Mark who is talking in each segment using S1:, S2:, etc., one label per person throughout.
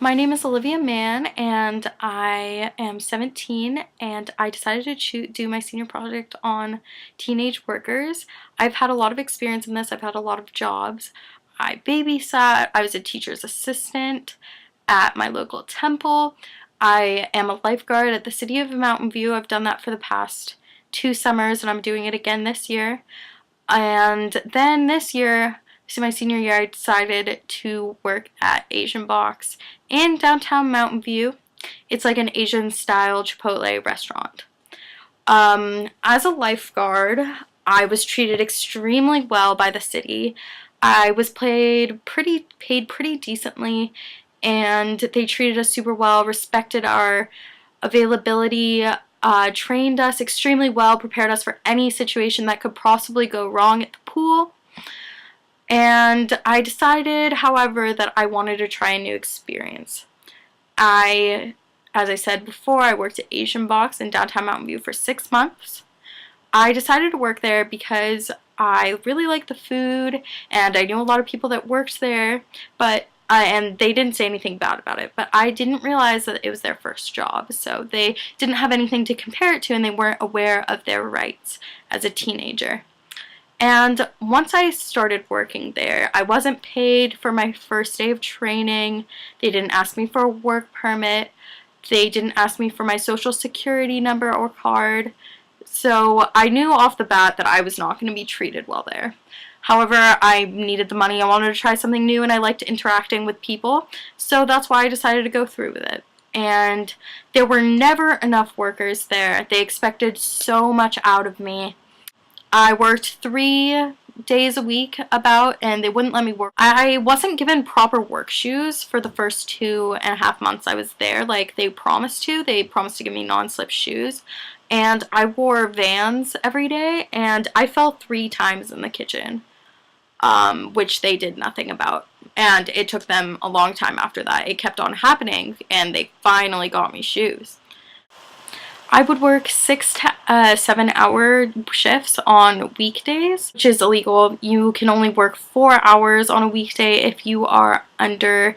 S1: My name is Olivia Mann, and I am 17, and I decided to do my senior project on teenage workers. I've had a lot of experience in this. I've had a lot of jobs. I babysat. I was a teacher's assistant at my local temple. I am a lifeguard at the City of Mountain View. I've done that for the past 2 summers, and I'm doing it again this year. And then this year, so my senior year, I decided to work at Asian Box in downtown Mountain View. It's like an Asian style Chipotle restaurant. As a lifeguard, I was treated extremely well by the city. I was paid pretty decently, and they treated us super well, respected our availability, trained us extremely well, prepared us for any situation that could possibly go wrong at the pool. And I decided, however, that I wanted to try a new experience. As I said before, I worked at Asian Box in downtown Mountain View for 6 months. I decided to work there because I really liked the food, and I knew a lot of people that worked there, but and they didn't say anything bad about it, but I didn't realize that it was their first job, so they didn't have anything to compare it to, and they weren't aware of their rights as a teenager. And once I started working there, I wasn't paid for my first day of training. They didn't ask me for a work permit. They didn't ask me for my social security number or card. So I knew off the bat that I was not going to be treated well there. However, I needed the money. I wanted to try something new, and I liked interacting with people. So that's why I decided to go through with it. And there were never enough workers there. They expected so much out of me. I worked 3 days a week and they wouldn't let me work. I wasn't given proper work shoes for the first 2.5 months I was there, like they promised to. They promised to give me non-slip shoes. And I wore Vans every day, and I fell 3 times in the kitchen, which they did nothing about. And it took them a long time after that. It kept on happening, and they finally got me shoes. I would work 6 to 7-hour shifts on weekdays, which is illegal. You can only work 4 hours on a weekday if you are under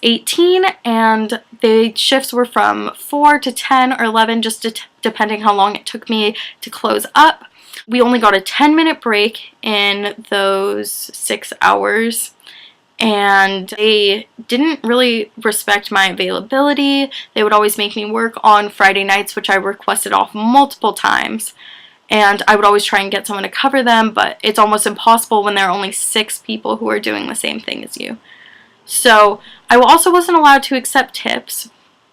S1: 18, and the shifts were from 4 to 10 or 11, just depending how long it took me to close up. We only got a 10-minute break in those 6 hours. And they didn't really respect my availability. They would always make me work on Friday nights, which I requested off multiple times. And I would always try and get someone to cover them, but it's almost impossible when there are only 6 people who are doing the same thing as you. So I also wasn't allowed to accept tips,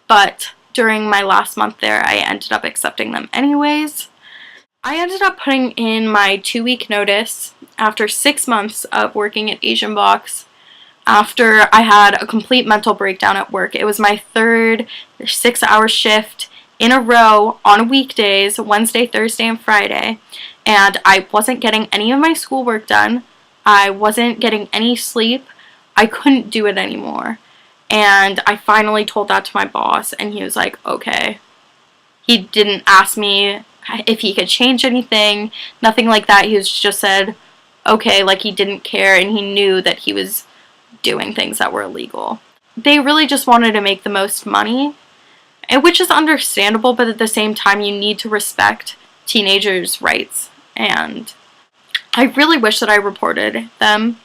S1: but during my last month there, I ended up accepting them anyways. I ended up putting in my 2-week notice after 6 months of working at Asian Box. After I had a complete mental breakdown at work. It was my 3rd 6-hour shift in a row on weekdays, Wednesday, Thursday, and Friday, and I wasn't getting any of my schoolwork done. I wasn't getting any sleep. I couldn't do it anymore. And I finally told that to my boss, and he was like, okay. He didn't ask me if he could change anything, nothing like that. He just said, okay, like he didn't care, and he knew that he was doing things that were illegal. They really just wanted to make the most money, which is understandable, but at the same time you need to respect teenagers' rights. And I really wish that I reported them,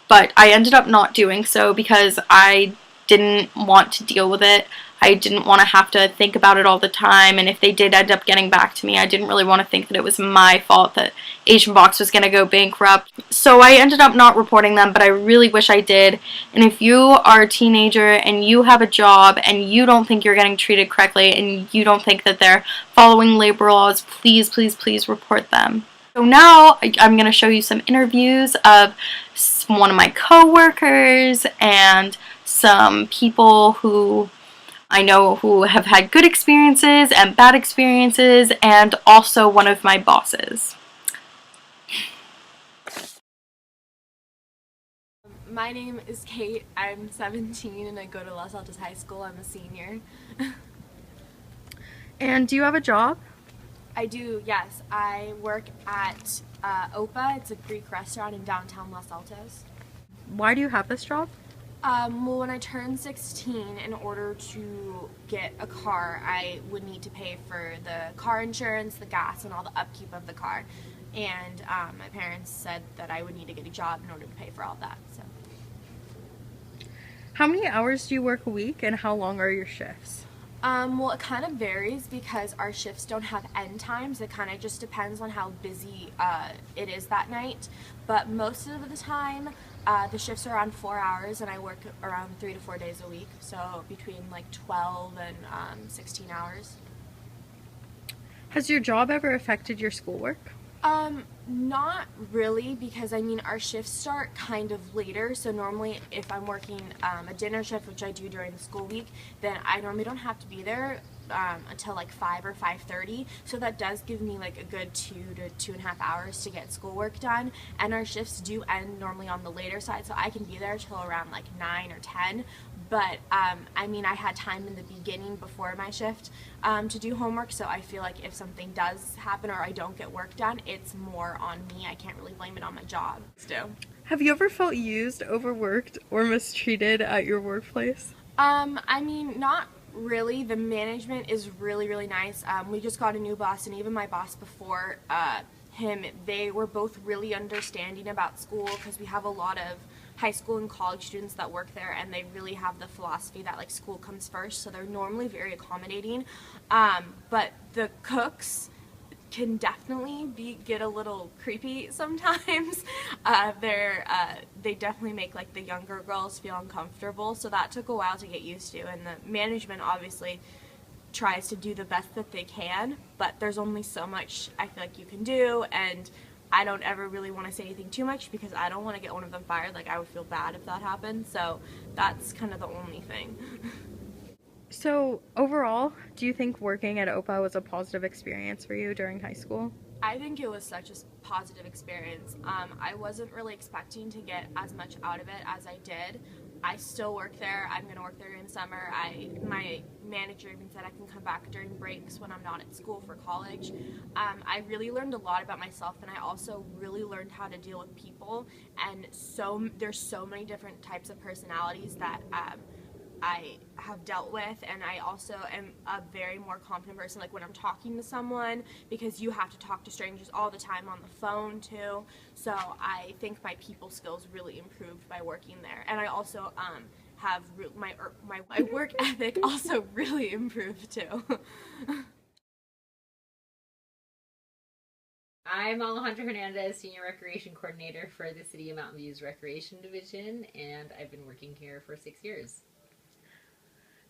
S1: but I ended up not doing so because I didn't want to deal with it. I didn't want to have to think about it all the time, and if they did end up getting back to me, I didn't really want to think that it was my fault that Asian Box was going to go bankrupt. So I ended up not reporting them, but I really wish I did. And if you are a teenager and you have a job and you don't think you're getting treated correctly and you don't think that they're following labor laws, please, please, please report them. So now I'm going to show you some interviews of one of my co-workers and some people who I know who have had good experiences and bad experiences, and also one of my bosses.
S2: My name is Kate. I'm 17 and I go to Los Altos High School. I'm a senior.
S1: And do you have a job?
S2: I do, yes. I work at OPA. It's a Greek restaurant in downtown Los Altos.
S1: Why do you have this job?
S2: Well, when I turned 16, in order to get a car, I would need to pay for the car insurance, the gas, and all the upkeep of the car. And my parents said that I would need to get a job in order to pay for all that. So,
S1: How many hours do you work a week and how long are your shifts?
S2: well, it kind of varies because our shifts don't have end times. It kind of just depends on how busy it is that night. But most of the time, the shifts are around 4 hours, and I work around 3 to 4 days a week. So between like 12 and 16 hours.
S1: Has your job ever affected your schoolwork?
S2: Not really, because I mean our shifts start kind of later. So normally, if I'm working a dinner shift, which I do during the school week, then I normally don't have to be there until like 5 or 5:30. So that does give me like a good 2 to 2.5 hours to get schoolwork done. And our shifts do end normally on the later side, so I can be there till around like 9 or 10. But I mean, I had time in the beginning before my shift to do homework, so I feel like if something does happen or I don't get work done, it's more on me. I can't really blame it on my job. Still.
S1: Have you ever felt used, overworked, or mistreated at your workplace?
S2: I mean, not really. The management is really, really nice. We just got a new boss, and even my boss before him, they were both really understanding about school because we have a lot of high school and college students that work there, and they really have the philosophy that like school comes first, so they're normally very accommodating. But the cooks can definitely get a little creepy sometimes. They definitely make like the younger girls feel uncomfortable, so that took a while to get used to. And the management obviously tries to do the best that they can, but there's only so much I feel like you can do, and I don't ever really want to say anything too much because I don't want to get one of them fired. Like I would feel bad if that happened. So that's kind of the only thing.
S1: So, overall, do you think working at OPA was a positive experience for you during high school?
S2: I think it was such a positive experience. I wasn't really expecting to get as much out of it as I did. I still work there. I'm going to work there during the summer. My manager even said I can come back during breaks when I'm not at school for college. I really learned a lot about myself, and I also really learned how to deal with people. And there's so many different types of personalities that I have dealt with, and I also am a very more confident person, like when I'm talking to someone, because you have to talk to strangers all the time on the phone too. So I think my people skills really improved by working there, and I also have my work ethic also really improved too.
S3: I'm Alejandra Hernandez, Senior Recreation Coordinator for the City of Mountain View's Recreation Division, and I've been working here for 6 years.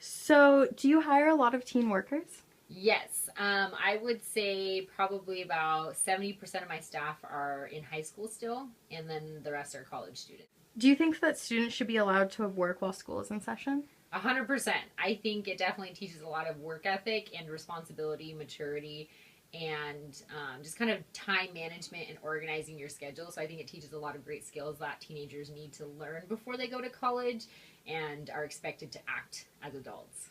S1: So, do you hire a lot of teen workers?
S3: Yes, I would say probably about 70% of my staff are in high school still, and then the rest are college students.
S1: Do you think that students should be allowed to work while school is in session?
S3: 100%. I think it definitely teaches a lot of work ethic and responsibility, maturity, and just kind of time management and organizing your schedule. So I think it teaches a lot of great skills that teenagers need to learn before they go to college and are expected to act as adults.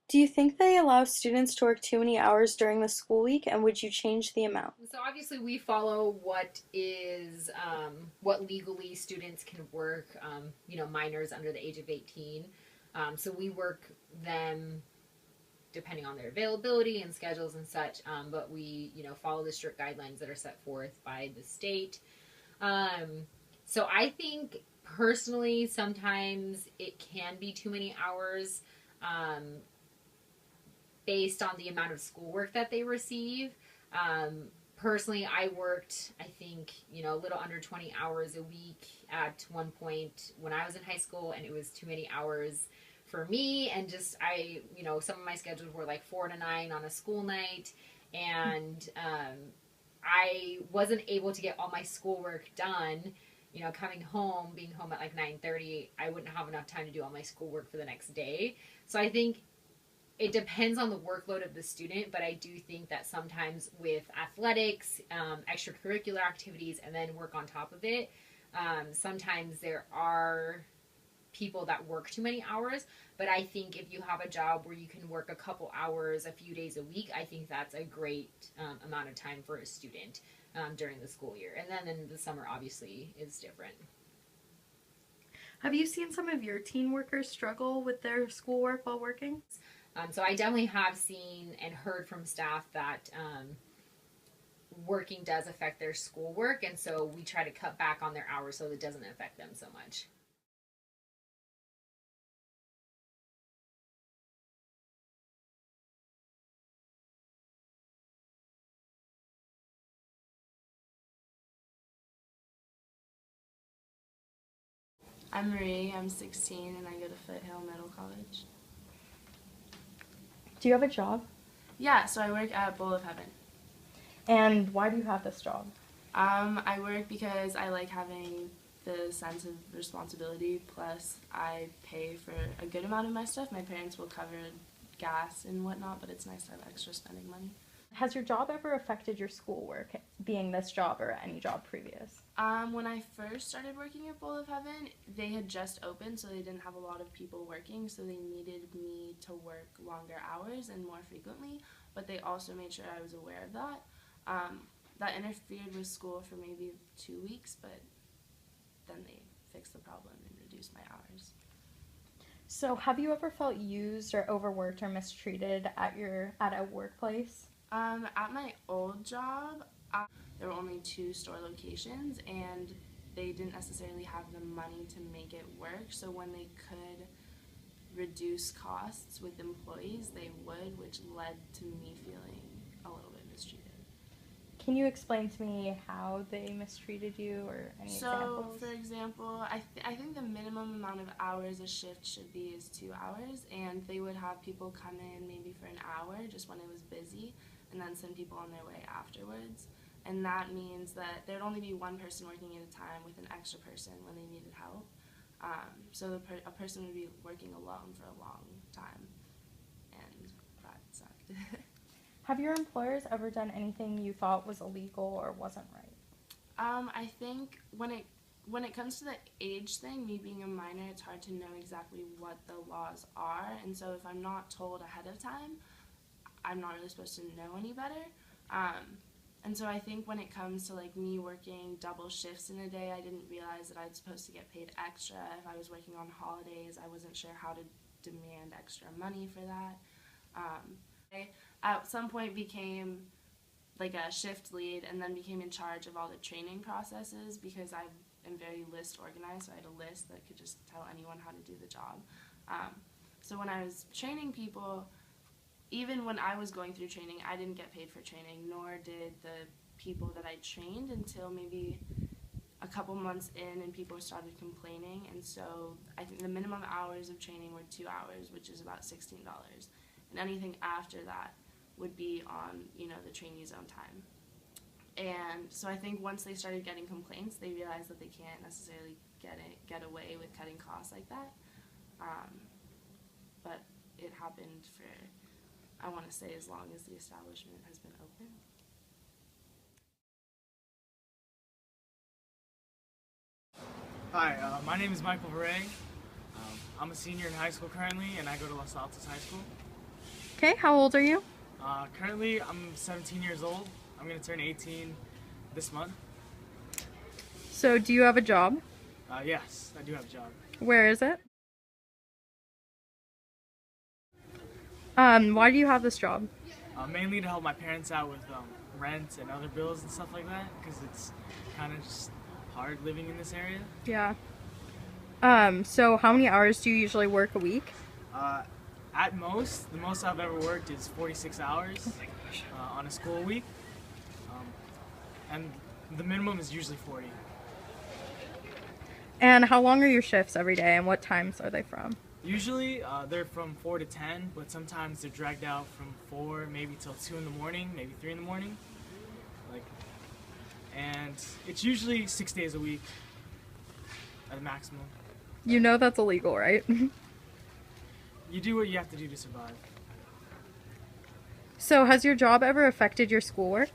S1: Do you think they allow students to work too many hours during the school week, and would you change the amount?
S3: So obviously we follow what is what legally students can work, minors under the age of 18. So we work them depending on their availability and schedules and such, but we follow the strict guidelines that are set forth by the state. So I think personally sometimes it can be too many hours based on the amount of schoolwork that they receive. Personally, I worked, I think, a little under 20 hours a week at one point when I was in high school, and it was too many hours for me. And just, some of my schedules were like 4 to 9 on a school night, and I wasn't able to get all my schoolwork done. Coming home, being home at like 9:30, I wouldn't have enough time to do all my schoolwork for the next day. So I think it depends on the workload of the student, but I do think that sometimes with athletics, extracurricular activities, and then work on top of it, sometimes there are people that work too many hours. But I think if you have a job where you can work a couple hours a few days a week, I think that's a great amount of time for a student during the school year. And then in the summer, obviously, is different.
S1: Have you seen some of your teen workers struggle with their schoolwork while working?
S3: So I definitely have seen and heard from staff that working does affect their schoolwork, and so we try to cut back on their hours so it doesn't affect them so much.
S4: I'm Marie, I'm 16 and I go to Foothill Middle College.
S1: Do you have a job?
S4: Yeah, so I work at Bowl of Heaven.
S1: And why do you have this job?
S4: I work because I like having the sense of responsibility, plus I pay for a good amount of my stuff. My parents will cover gas and whatnot, but it's nice to have extra spending money.
S1: Has your job ever affected your schoolwork, being this job or any job previous?
S4: When I first started working at Bowl of Heaven, they had just opened, so they didn't have a lot of people working, so they needed me to work longer hours and more frequently, but they also made sure I was aware of that. That interfered with school for maybe 2 weeks, but then they fixed the problem and reduced my hours.
S1: So have you ever felt used or overworked or mistreated at a workplace?
S4: At my old job, there were only 2 store locations, and they didn't necessarily have the money to make it work, so when they could reduce costs with employees, they would, which led to me feeling a little bit mistreated.
S1: Can you explain to me how they mistreated you or any examples?
S4: So, for example, I think the minimum amount of hours a shift should be is 2 hours, and they would have people come in maybe for an hour just when it was busy, and then send people on their way afterwards. And that means that there would only be one person working at a time with an extra person when they needed help. So a person would be working alone for a long time, and that sucked.
S1: Have your employers ever done anything you thought was illegal or wasn't right?
S4: I think when it comes to the age thing, me being a minor, it's hard to know exactly what the laws are, and so if I'm not told ahead of time, I'm not really supposed to know any better. And so I think when it comes to like me working double shifts in a day, I didn't realize that I was supposed to get paid extra. If I was working on holidays, I wasn't sure how to demand extra money for that. I at some point became like a shift lead and then became in charge of all the training processes because I am very list organized, so I had a list that could just tell anyone how to do the job. So when I was training people, even when I was going through training, I didn't get paid for training, nor did the people that I trained until maybe a couple months in and people started complaining, and so I think the minimum hours of training were 2 hours, which is about $16, and anything after that would be on, the trainee's own time. And so I think once they started getting complaints, they realized that they can't necessarily get away with cutting costs like that. But it happened for, I want to say, as long as the establishment has been open.
S5: Hi, my name is Michael Veray. I'm a senior in high school currently, and I go to Los Altos High School.
S1: Okay, how old are you?
S5: Currently, I'm 17 years old. I'm going to turn 18 this month.
S1: So do you have a job?
S5: Yes, I do have a job.
S1: Where is it? Why do you have this job?
S5: Mainly to help my parents out with rent and other bills and stuff like that, because it's kind of just hard living in this area.
S1: Yeah. So how many hours do you usually work a week?
S5: At most, the most I've ever worked is 46 hours on a school week, and the minimum is usually 40.
S1: And how long are your shifts every day, and what times are they from?
S5: Usually they're from 4 to 10, but sometimes they're dragged out from 4 maybe till 2 in the morning, maybe 3 in the morning. And it's usually 6 days a week at the maximum.
S1: You know that's illegal, right?
S5: You do what you have to do to survive.
S1: So has your job ever affected your schoolwork?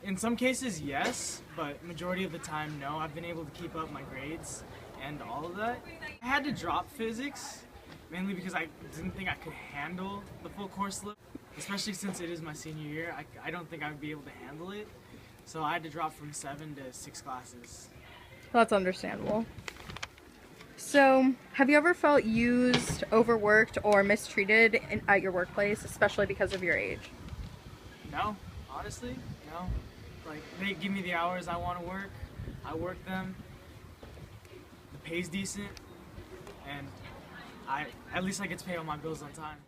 S5: In some cases, yes, but majority of the time, no. I've been able to keep up my grades and all of that. I had to drop physics, mainly because I didn't think I could handle the full course load, especially since it is my senior year. I don't think I would be able to handle it, so I had to drop from 7 to 6 classes.
S1: That's understandable.
S6: So, have you ever felt used, overworked, or mistreated at your workplace, especially because of your age?
S5: No, honestly, no. Like, they give me the hours I want to work, I work them, the pay's decent, and at least I get to pay all my bills on time.